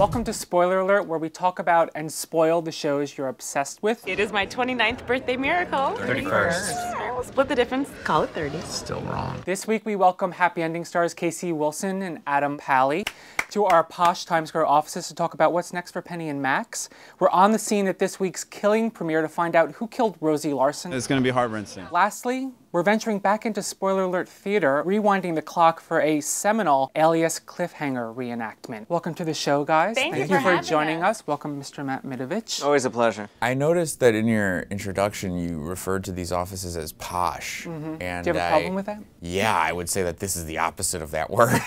Welcome to Spoiler Alert, where we talk about and spoil the shows you're obsessed with. It is my 29th birthday miracle. 31st. We'll split the difference. Call it 30. Still wrong. This week we welcome Happy Ending stars Casey Wilson and Adam Pally to our posh Times Square offices to talk about what's next for Penny and Max. We're on the scene at this week's Killing premiere to find out who killed Rosie Larson. It's going to be heart-wrenching. Lastly, we're venturing back into Spoiler Alert Theater, rewinding the clock for a seminal Alias cliffhanger reenactment. Welcome to the show, guys. Thank you for for joining us. Welcome, Mr. Matt Mitovich. Always a pleasure. I noticed that in your introduction you referred to these offices as posh. And Do you have a problem with that? Yeah, I would say that this is the opposite of that word.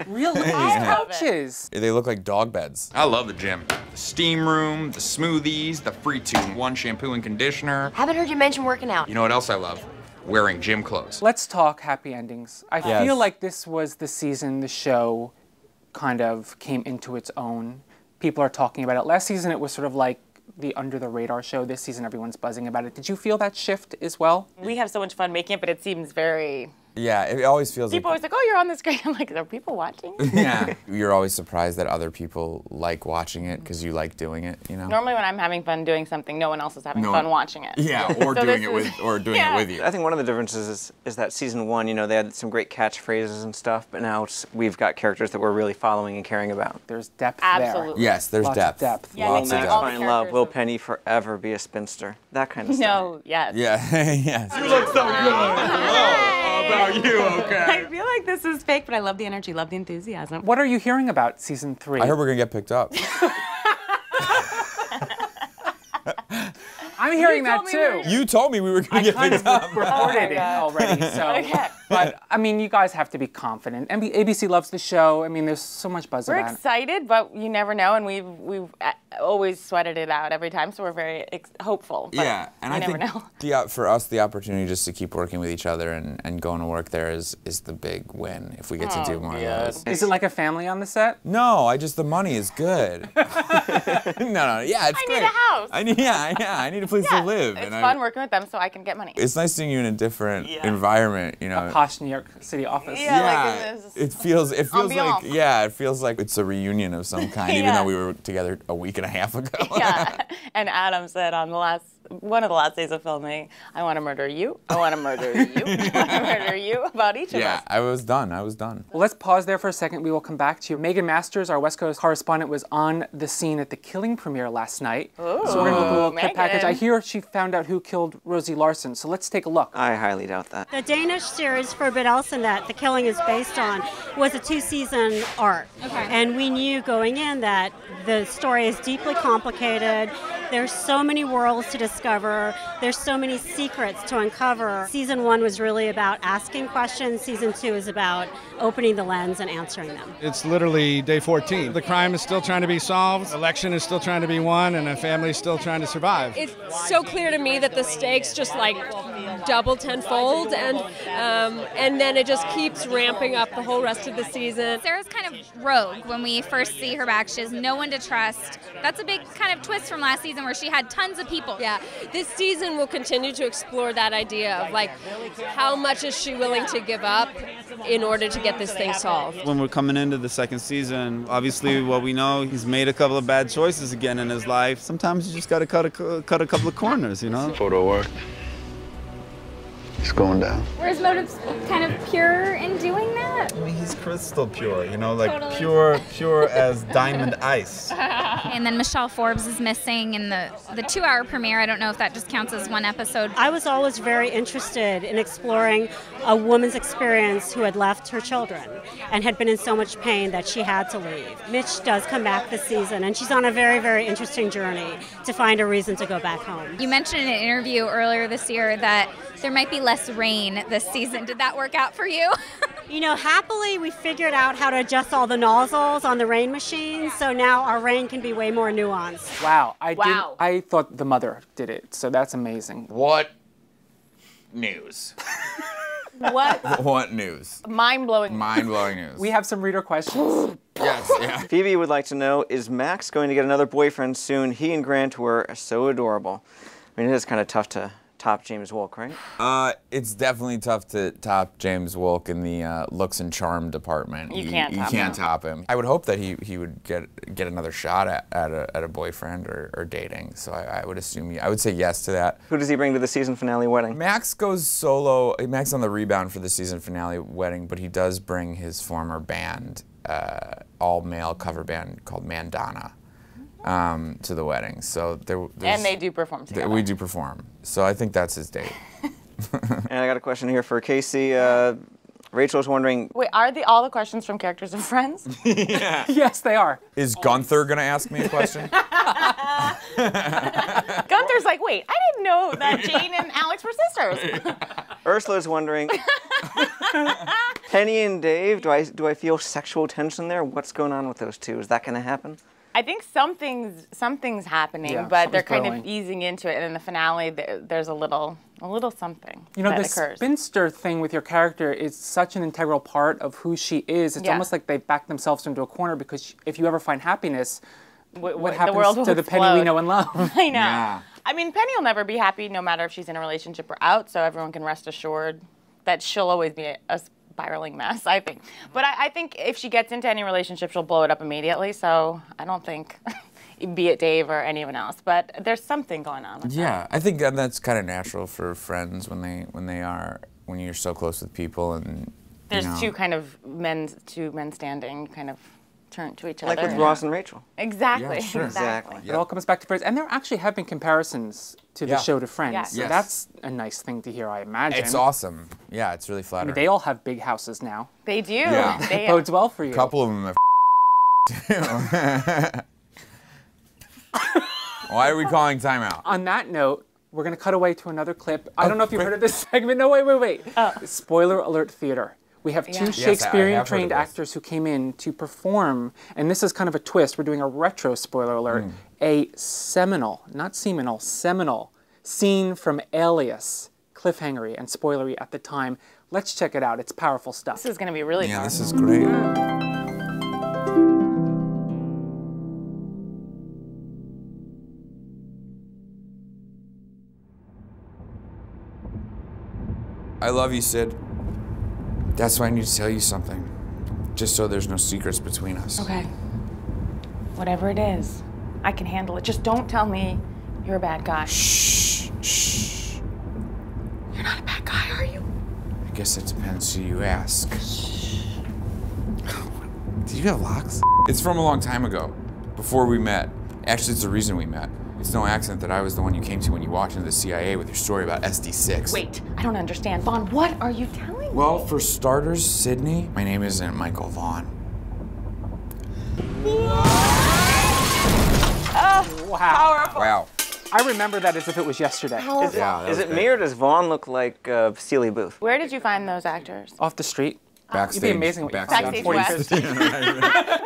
Really? Couches. They look like dog beds. I love the gym. The steam room, the smoothies, the free 2-in-1 shampoo and conditioner. Haven't heard you mention working out. You know what else I love? Wearing gym clothes. Let's talk happy endings. I feel like this was the season the show kind of came into its own. People are talking about it. Last season it was sort of like the under the radar show. This season everyone's buzzing about it. Did you feel that shift as well? We have so much fun making it, but it seems very... Yeah, it always feels People always like, oh, you're on the screen. I'm like, are people watching? Yeah. You're always surprised that other people like watching it because you like doing it, you know? Normally when I'm having fun doing something, no one else is having fun watching it. Yeah, or So doing this it with is- it with you. I think one of the differences is that season 1, you know, they had some great catchphrases and stuff, but now we've got characters that we're really following and caring about. There's depth Absolutely. there. Yes, there's Lots depth. of depth. Yeah, Lots they of make depth. all the Find love, characters will of- Penny forever be a spinster? That kind of stuff. No, yes. Yeah, yes. You look so good. How about you, okay? I feel like this is fake, but I love the energy, love the enthusiasm. What are you hearing about season 3? I heard we're gonna get picked up. I'm hearing You that told me we were- too. You told me we were gonna I get kind picked of up. reported it God. already, so. Okay. But, I mean, you guys have to be confident. ABC loves the show. I mean, there's so much buzz We're about it. excited, but you never know, and we've always sweated it out every time, so we're very hopeful. But Yeah, and you I never think know. for us, the opportunity just to keep working with each other and going to work there is the big win if we get to do more of those. Is it like a family on the set? No, the money is good. no, yeah, it's I great. need a house. I need a place to live. It's and fun working with them, so I can get money. It's nice seeing you in a different environment, you know. Posh New York City office. Yeah. Yeah, like in this it feels like ambiance. it feels like it's a reunion of some kind, even though we were together a week and a half ago. Yeah, and Adam said on one of the last days of filming, I want to murder you, I want to murder you, I want to murder you, about each of us. I was done. Well, let's pause there for a second. We will come back to you. Megan Masters, our West Coast correspondent, was on the scene at the Killing premiere last night. Ooh, so we're going to look at a little clip Megan. package. I hear she found out who killed Rosie Larson, so let's take a look. I highly doubt that. The Danish series Forbid Elsen that The Killing is based on was a 2-season arc. Okay. And we knew going in that the story is deeply complicated. There's so many worlds to discover. There's so many secrets to uncover. Season 1 was really about asking questions. Season 2 is about opening the lens and answering them. It's literally day 14. The crime is still trying to be solved, election is still trying to be won, and a family is still trying to survive. It's so clear to me that the stakes just like double tenfold, and then it just keeps ramping up the whole rest of the season. Sarah's kind of rogue when we first see her back. She has no one to trust. That's a big kind of twist from last season where she had tons of people. Yeah, this season will continue to explore that idea of like how much is she willing to give up in order to get this thing solved. When we're coming into the second season, obviously what we know, he's made a couple of bad choices again in his life. Sometimes you just got to cut a couple of corners, you know? Photo work. It's going down. Were his motives kind of pure in doing that? I mean, he's crystal pure, you know, like Totally. pure as diamond ice. And then Michelle Forbes is missing in the 2-hour premiere. I don't know if that just counts as one episode. I was always very interested in exploring a woman's experience who had left her children and had been in so much pain that she had to leave. Mitch does come back this season, and she's on a very, very interesting journey to find a reason to go back home. You mentioned in an interview earlier this year that there might be less rain this season. Did that work out for you? You know, happily we figured out how to adjust all the nozzles on the rain machine, so now our rain can be way more nuanced. Wow. I thought the mother did it, so that's amazing. What news? What news? Mind-blowing. Mind-blowing news. We have some reader questions. Yes, yeah. Phoebe would like to know, is Max going to get another boyfriend soon? He and Grant were so adorable. I mean, it is kind of tough to top James Wolk, right? It's definitely tough to top James Wolk in the looks and charm department. You can't top him. I would hope that he would get another shot at a boyfriend or dating. So I would assume I would say yes to that. Who does he bring to the season finale wedding? Max goes solo. Max on the rebound for the season finale wedding, but he does bring his former band, all-male cover band called Mandana, to the wedding. So and they do perform together. We do perform. So I think that's his date. And I got a question here for Casey. Rachel's wondering. Wait, are all the questions from characters of Friends? Yeah. Yes, they are. Is Gunther gonna ask me a question? Gunther's like, wait, I didn't know that Jane and Alex were sisters. Ursula's wondering. Penny and Dave, do I feel sexual tension there? What's going on with those two? Is that going to happen? I think something's happening, Yeah, but they're kind growing. of easing into it. And in the finale, there's a little something You know, that the occurs. spinster thing with your character is such an integral part of who she is. It's Yeah. almost like they back themselves into a corner because if you ever find happiness, what the happens world will to the Penny we explode. know and love? I know. Yeah. I mean, Penny will never be happy no matter if she's in a relationship or out, so everyone can rest assured that she'll always be a spiraling mess, I think. But I think if she gets into any relationship, she'll blow it up immediately, so I don't think, be it Dave or anyone else, but there's something going on with Yeah, I think that's kind of natural for friends when you're so close with people and There's you know. two men standing, kind of turn to each Like other. with Ross and Rachel. Exactly. Yeah, sure. Exactly. It all comes back to Friends. And there actually have been comparisons to the Yeah. show to Friends. Yes. So Yes. that's a nice thing to hear, I imagine. It's awesome. Yeah, it's really I flattering. mean, they all have big houses now. They do. Yeah. They, Bodes well for you. A couple of them have too. Why are we calling timeout? On that note, we're going to cut away to another clip. I don't know if you've heard of this segment. No, wait. Spoiler alert theater. We have two Yes, Shakespearean-trained I have heard of this. actors who came in to perform, and this is kind of a twist. We're doing a retro spoiler alert. A seminal, not seminal, seminal scene from Alias, cliffhangery and spoilery at the time. Let's check it out. It's powerful stuff. This is going to be really Yeah, fun. this is great. I love you, Sid. That's why I need to tell you something. Just so there's no secrets between us. Okay. Whatever it is, I can handle it. Just don't tell me you're a bad guy. Shh, shh. You're not a bad guy, are you? I guess it depends who you ask. Do you have locks? It's from a long time ago, before we met. Actually, it's the reason we met. It's no accident that I was the one you came to when you walked into the CIA with your story about SD6. Wait, I don't understand. Vaughn, what are you telling me? Well, for starters, Sydney, my name isn't Michael Vaughn. Powerful. Wow. I remember that as if it was yesterday. Is it me or does Vaughn look like Celia Booth? Where did you find those actors? Off the street. Backstage. It'd be amazing what you Backstage found. West.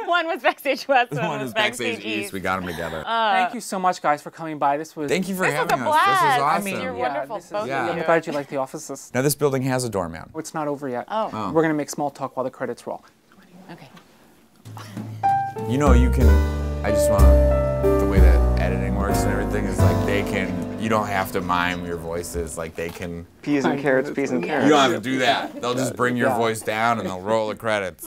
One was Backstage West, one was Backstage East. We got them together. Thank you so much, guys, for coming by. This was. Thank you for This was having a us. This blast. was I awesome. mean, you're wonderful, this is- both Yeah. of I'm you. glad you like the offices. Now this building has a doorman. It's not over yet. Oh. We're gonna make small talk while the credits roll. Okay. You know, you can, I just want to, the way that editing works and everything is like you don't have to mime your voices. Like they can, Peas and carrots, peas and carrots. you don't have to do that. They'll just bring your Yeah. voice down and they'll roll the credits.